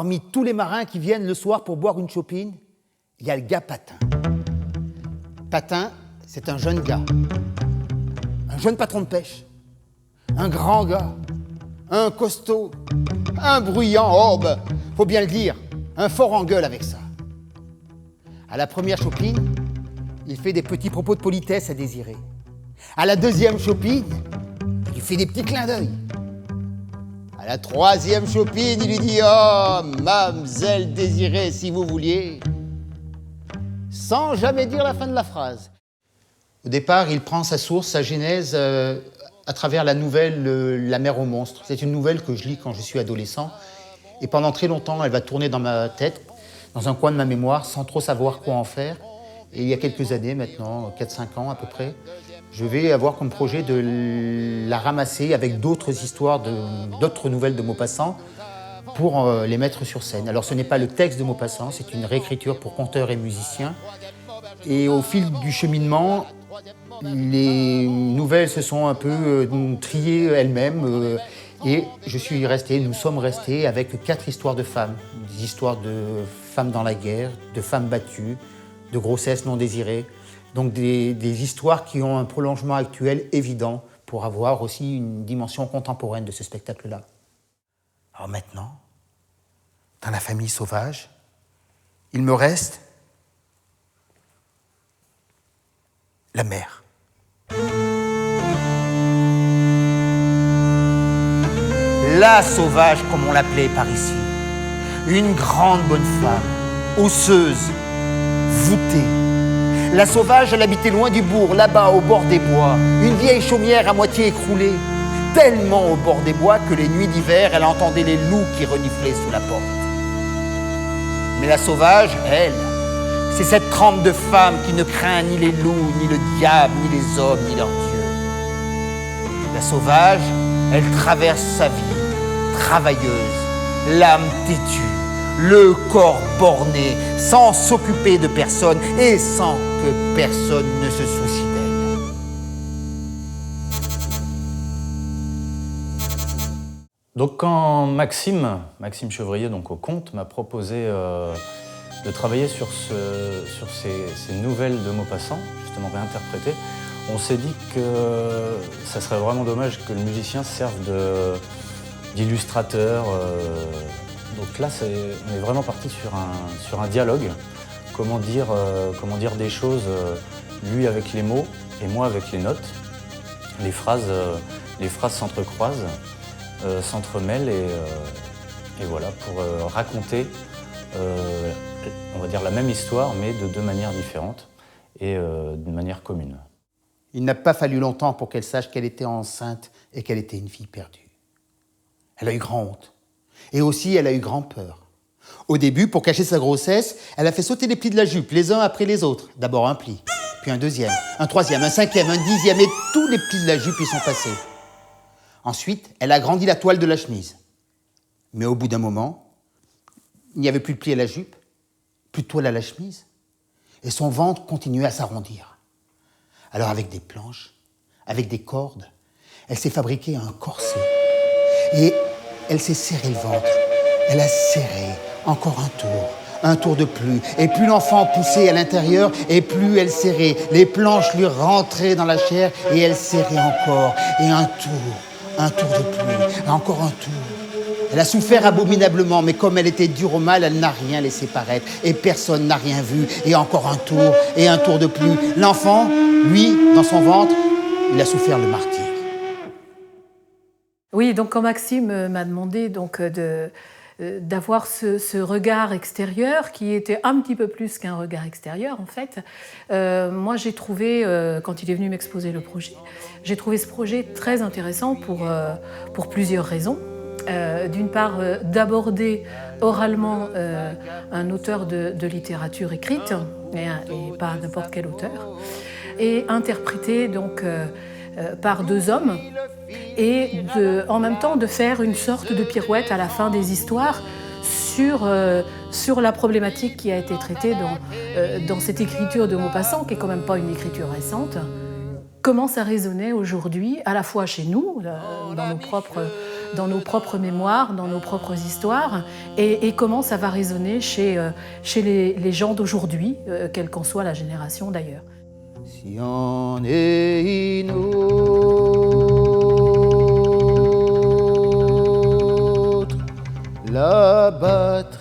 parmi tous les marins qui viennent le soir pour boire une chopine, il y a le gars Patin. Patin, c'est un jeune gars, un jeune patron de pêche, un grand gars, un costaud, un bruyant, oh ben, faut bien le dire, un fort en gueule avec ça. À la première chopine, il fait des petits propos de politesse à Désiré. À la deuxième chopine, il lui fait des petits clins d'œil. À la troisième chopine, il lui dit « Oh, Mamselle Désirée, si vous vouliez », sans jamais dire la fin de la phrase. Au départ, il prend sa source, sa genèse, à travers la nouvelle La mer aux monstres. C'est une nouvelle que je lis quand je suis adolescent. Et pendant très longtemps, elle va tourner dans ma tête, dans un coin de ma mémoire, sans trop savoir quoi en faire. Et il y a quelques années maintenant, 4-5 ans à peu près, je vais avoir comme projet de la ramasser avec d'autres histoires, d'autres nouvelles de Maupassant pour les mettre sur scène. Alors ce n'est pas le texte de Maupassant, c'est une réécriture pour conteurs et musiciens. Et au fil du cheminement, les nouvelles se sont un peu triées elles-mêmes. Et nous sommes restés avec 4 histoires de femmes. Des histoires de femmes dans la guerre, de femmes battues, de grossesses non désirées. Donc des histoires qui ont un prolongement actuel évident pour avoir aussi une dimension contemporaine de ce spectacle-là. Alors maintenant, dans la famille sauvage, il me reste la mer. La sauvage, comme on l'appelait par ici. Une grande bonne femme, osseuse, voûtée. La sauvage, elle habitait loin du bourg, là-bas, au bord des bois. Une vieille chaumière à moitié écroulée. Tellement au bord des bois que les nuits d'hiver, elle entendait les loups qui reniflaient sous la porte. Mais la sauvage, elle, c'est cette trempe de femme qui ne craint ni les loups, ni le diable, ni les hommes, ni leur Dieu. La sauvage, elle traverse sa vie, travailleuse, l'âme têtue, le corps borné, sans s'occuper de personne et sans que personne ne se soucie d'elle. Donc quand Maxime Chevrier, donc au conte, m'a proposé de travailler sur ces nouvelles de Maupassant, justement réinterprétées, on s'est dit que ça serait vraiment dommage que le musicien serve d'illustrateur. Donc là, on est vraiment parti sur un dialogue. Comment dire des choses, lui avec les mots et moi avec les notes. Les phrases s'entrecroisent, s'entremêlent et voilà, pour raconter, on va dire la même histoire, mais de 2 manières différentes et d'une manière commune. Il n'a pas fallu longtemps pour qu'elle sache qu'elle était enceinte et qu'elle était une fille perdue. Elle a eu grand honte. Et aussi, elle a eu grand peur. Au début, pour cacher sa grossesse, elle a fait sauter les plis de la jupe, les uns après les autres. D'abord un pli, puis un deuxième, un troisième, un cinquième, un dixième, et tous les plis de la jupe y sont passés. Ensuite, elle a grandi la toile de la chemise. Mais au bout d'un moment, il n'y avait plus de plis à la jupe, plus de toile à la chemise, et son ventre continuait à s'arrondir. Alors avec des planches, avec des cordes, elle s'est fabriqué un corset. Et elle s'est serré le ventre. Elle a serré encore un tour de plus. Et plus l'enfant poussait à l'intérieur, et plus elle serrait. Les planches lui rentraient dans la chair, et elle serrait encore. Et un tour de plus, et encore un tour. Elle a souffert abominablement, mais comme elle était dure au mal, elle n'a rien laissé paraître. Et personne n'a rien vu. Et encore un tour de plus. L'enfant, lui, dans son ventre, il a souffert le martyre. Oui, donc quand Maxime m'a demandé donc d'avoir ce regard extérieur qui était un petit peu plus qu'un regard extérieur en fait, moi j'ai trouvé, quand il est venu m'exposer le projet, j'ai trouvé ce projet très intéressant pour plusieurs raisons. D'une part, d'aborder oralement un auteur de littérature écrite, et pas n'importe quel auteur, et interprété donc par 2 hommes, et en même temps de faire une sorte de pirouette à la fin des histoires sur la problématique qui a été traitée dans cette écriture de Maupassant, qui est quand même pas une écriture récente. Comment ça résonnait aujourd'hui, à la fois chez nous, dans nos propres dans nos propres mémoires, dans nos propres histoires, et comment ça va résonner chez les gens d'aujourd'hui, quelle qu'en soit la génération d'ailleurs. Si en est une autre, la batterie